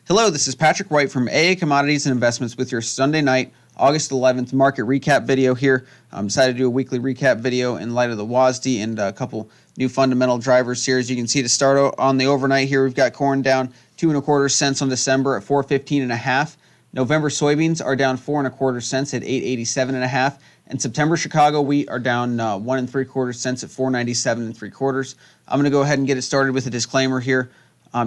Hello, this is Patrick White from AA Commodities and Investments with your Sunday night, August 11th market recap video here. I'm decided to do a weekly recap video in light of the WASD and a couple new fundamental drivers here. As you can see, to start on the overnight here, we've got corn down 2.25 cents on December at 415.5. November soybeans are down 4.25 cents at 887.5. And September Chicago wheat are down 1.75 cents at 497.75. I'm going to go ahead and get it started with a disclaimer here.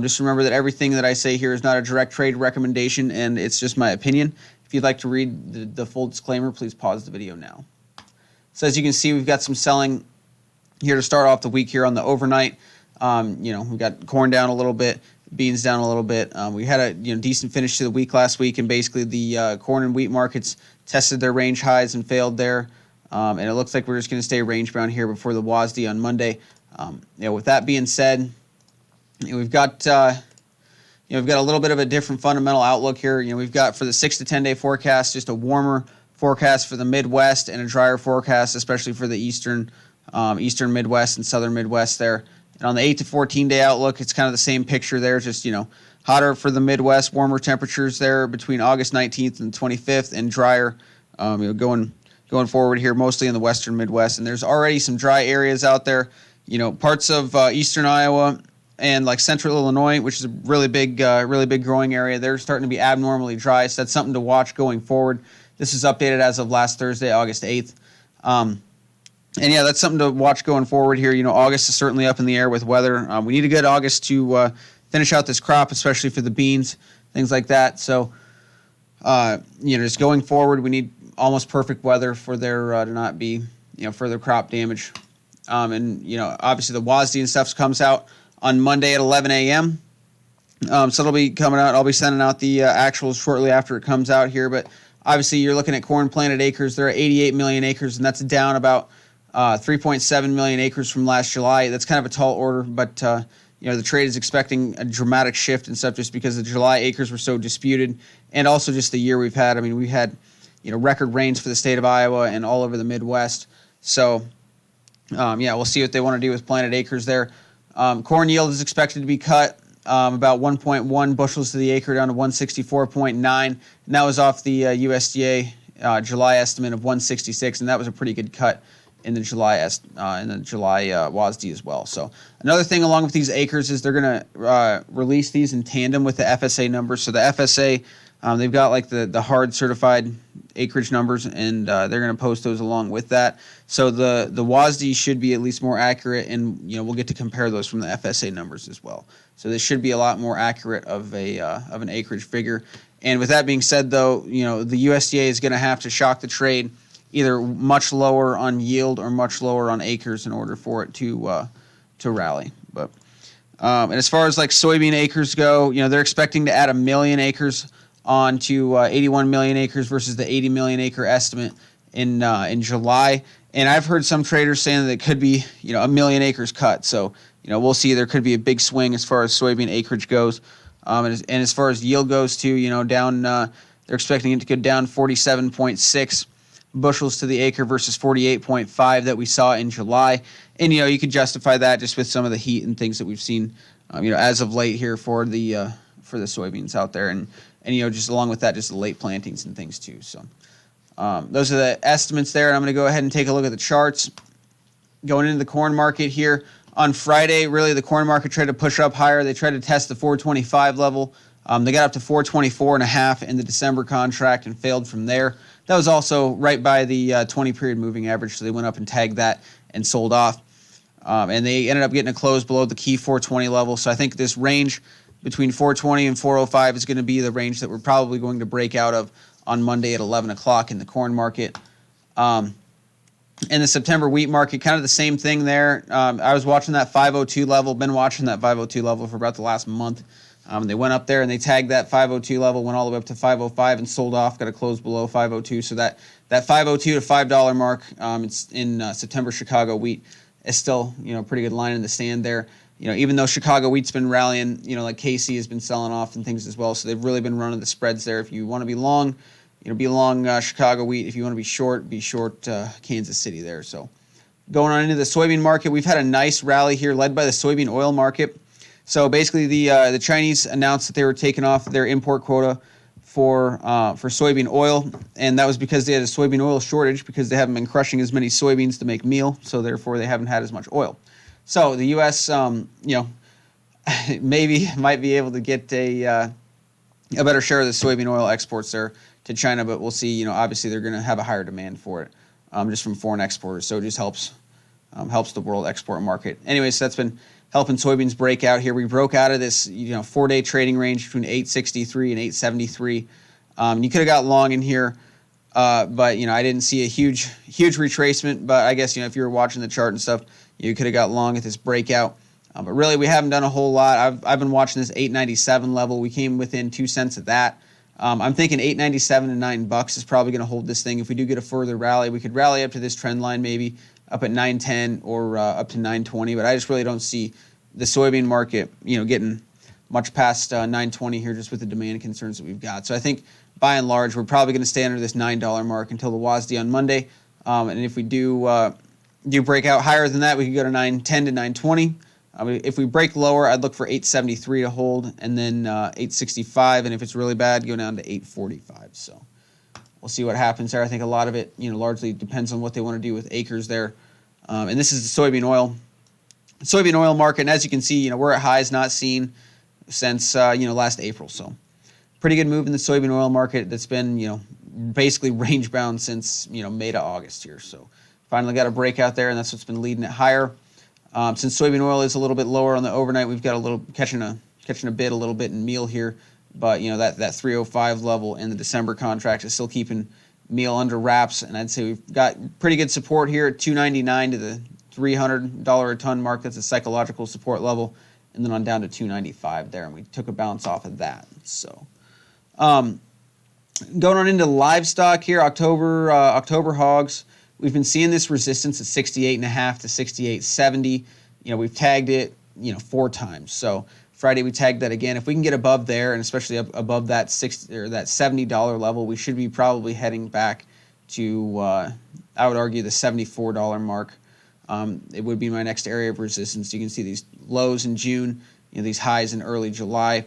Just remember that everything that I say here is not a direct trade recommendation, and it's just my opinion. If you'd like to read the full disclaimer, please pause the video now. So as you can see, we've got some selling here to start off the week here on the overnight. We've got corn down a little bit, beans down a little bit. We had a decent finish to the week last week, and basically the corn and wheat markets tested their range highs and failed there. And it looks like we're just going to stay range bound here before the WASD on Monday. With that being said, we've got a little bit of a different fundamental outlook here. We've got for the 6 to 10 day forecast just a warmer forecast for the Midwest and a drier forecast, especially for the eastern Midwest and southern Midwest there. And on the 8 to 14 day outlook, it's kind of the same picture there. Just hotter for the Midwest, warmer temperatures there between August 19th and 25th, and drier going forward here, mostly in the western Midwest. And there's already some dry areas out there. Parts of eastern Iowa and like central Illinois, which is a really big growing area, they're starting to be abnormally dry. So that's something to watch going forward. This is updated as of last Thursday, August 8th. That's something to watch going forward here. August is certainly up in the air with weather. We need a good August to finish out this crop, especially for the beans, things like that. So, just going forward, we need almost perfect weather for there to not be, further crop damage. Obviously the WASD and stuff comes out on Monday at 11 a.m. So it'll be coming out. I'll be sending out the actuals shortly after it comes out here. But obviously you're looking at corn planted acres. There are 88 million acres, and that's down about 3.7 million acres from last July. That's kind of a tall order, but the trade is expecting a dramatic shift and stuff just because the July acres were so disputed, and also just the year we've had. I mean, we've had record rains for the state of Iowa and all over the Midwest. So we'll see what they want to do with planted acres there. Corn yield is expected to be cut about 1.1 bushels to the acre down to 164.9, and that was off the USDA July estimate of 166, and that was a pretty good cut in the July WASD as well. So another thing along with these acres is they're going to release these in tandem with the FSA numbers. So the FSA, they've got like the hard certified acreage numbers, and they're going to post those along with that. So the WASD should be at least more accurate, and we'll get to compare those from the FSA numbers as well. So this should be a lot more accurate of an acreage figure. And with that being said, though, the USDA is going to have to shock the trade either much lower on yield or much lower on acres in order for it to rally. But and as far as like soybean acres go, they're expecting to add 1 million acres on to 81 million acres versus the 80 million acre estimate in July. And I've heard some traders saying that it could be 1 million acres cut. So we'll see. There could be a big swing as far as soybean acreage goes, and as far as yield goes too. Down they're expecting it to go down 47.6 bushels to the acre versus 48.5 that we saw in July. And you could justify that just with some of the heat and things that we've seen as of late here for the soybeans out there, and just along with that, just the late plantings and things too. So those are the estimates there, and I'm going to go ahead and take a look at the charts. Going into the corn market here on Friday, really the corn market tried to push up higher. They tried to test the 425 level. They got up to 424.5 in the December contract and failed from there. That was also right by the 20-period moving average, so they went up and tagged that and sold off. And they ended up getting a close below the key 420 level. So I think this range between 420 and 405 is going to be the range that we're probably going to break out of on Monday at 11 o'clock in the corn market. In the September wheat market, kind of the same thing there. I was watching that 502 level, been watching that 502 level for about the last month. They went up there and they tagged that 502 level, went all the way up to 505 and sold off, got a close below 502. So that 502 to $5 mark, it's in September Chicago wheat is still, pretty good line in the sand there. Even though Chicago wheat's been rallying, like KC has been selling off and things as well. So they've really been running the spreads there. If you want to be long, be long Chicago wheat. If you want to be short Kansas City there. So going on into the soybean market, we've had a nice rally here led by the soybean oil market. So basically, the Chinese announced that they were taking off their import quota for soybean oil, and that was because they had a soybean oil shortage because they haven't been crushing as many soybeans to make meal, so therefore they haven't had as much oil. So the U.S. Maybe might be able to get a better share of the soybean oil exports there to China, but we'll see. Obviously they're going to have a higher demand for it, just from foreign exporters. So it just helps the world export market. Anyways, that's been helping soybeans break out here. We broke out of this 4-day trading range between 863 and 873. You could have got long in here, but I didn't see a huge retracement. But I guess if you were watching the chart and stuff, you could have got long at this breakout. But really, we haven't done a whole lot. I've been watching this 897 level. We came within 2 cents of that. I'm thinking 897 to $9 is probably going to hold this thing. If we do get a further rally, we could rally up to this trend line, maybe up at 910 or up to 920. But I just really don't see the soybean market, getting much past 920 here, just with the demand concerns that we've got. So I think by and large, we're probably going to stay under this $9 mark until the WASD on Monday. And if we do break out higher than that, we could go to 910 to 920. If we break lower, I'd look for 873 to hold, and then 865, and if it's really bad, go down to 845. So we'll see what happens there. I think a lot of it, largely depends on what they want to do with acres there. And this is the soybean oil market, and as you can see, we're at highs not seen since last April. So pretty good move in the soybean oil market that's been basically range bound since May to August here. So finally got a breakout there, and that's what's been leading it higher. Since soybean oil is a little bit lower on the overnight, we've got a little catching a bid a little bit in meal here, but that 305 level in the December contract is still keeping meal under wraps, and I'd say we've got pretty good support here at 299 to the $300 a ton mark. That's a psychological support level, and then on down to 295 there, and we took a bounce off of that. So going on into livestock here, October hogs. We've been seeing this resistance at 68.5 to 68.70. We've tagged it, 4 times. So Friday we tagged that again. If we can get above there, and especially above that that $70 level, we should be probably heading back to, I would argue, the $74 mark. It would be my next area of resistance. You can see these lows in June, these highs in early July.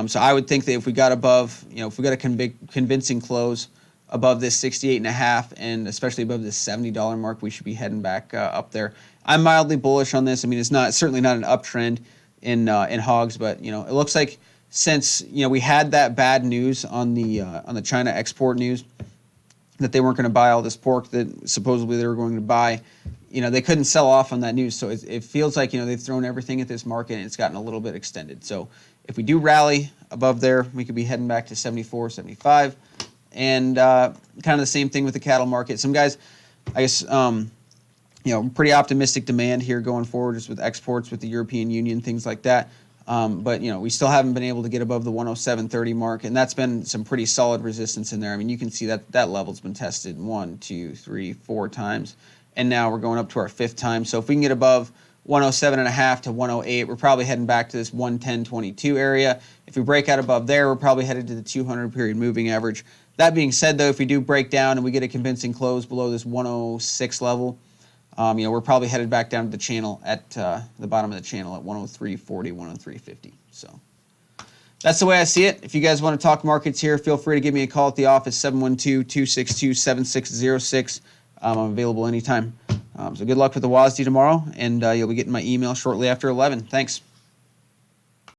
So I would think that if we got above, if we got a convincing close above this 68.5 and especially above this $70 mark, we should be heading back up there. I'm mildly bullish on this. I mean, it's certainly not an uptrend in hogs, but it looks like since we had that bad news on the China export news that they weren't going to buy all this pork that supposedly they were going to buy, they couldn't sell off on that news. So it feels like they've thrown everything at this market and it's gotten a little bit extended. So if we do rally above there, we could be heading back to 74, 75. And kind of the same thing with the cattle market. Some guys, I guess, pretty optimistic demand here going forward, just with exports with the European Union, things like that. But we still haven't been able to get above the 107.30 mark, and that's been some pretty solid resistance in there. I mean, you can see that level's been tested 1, 2, 3, 4 times, and now we're going up to our 5th time. So if we can get above 107.5 to 108, we're probably heading back to this 110.22 area. If we break out above there, we're probably headed to the 200 period moving average. That being said, though, if we do break down and we get a convincing close below this 106 level, we're probably headed back down to the channel at the bottom of the channel at 103.40, 103.50. So that's the way I see it. If you guys want to talk markets here, feel free to give me a call at the office, 712-262-7606. I'm available anytime. So good luck with the WASD tomorrow, and you'll be getting my email shortly after 11. Thanks.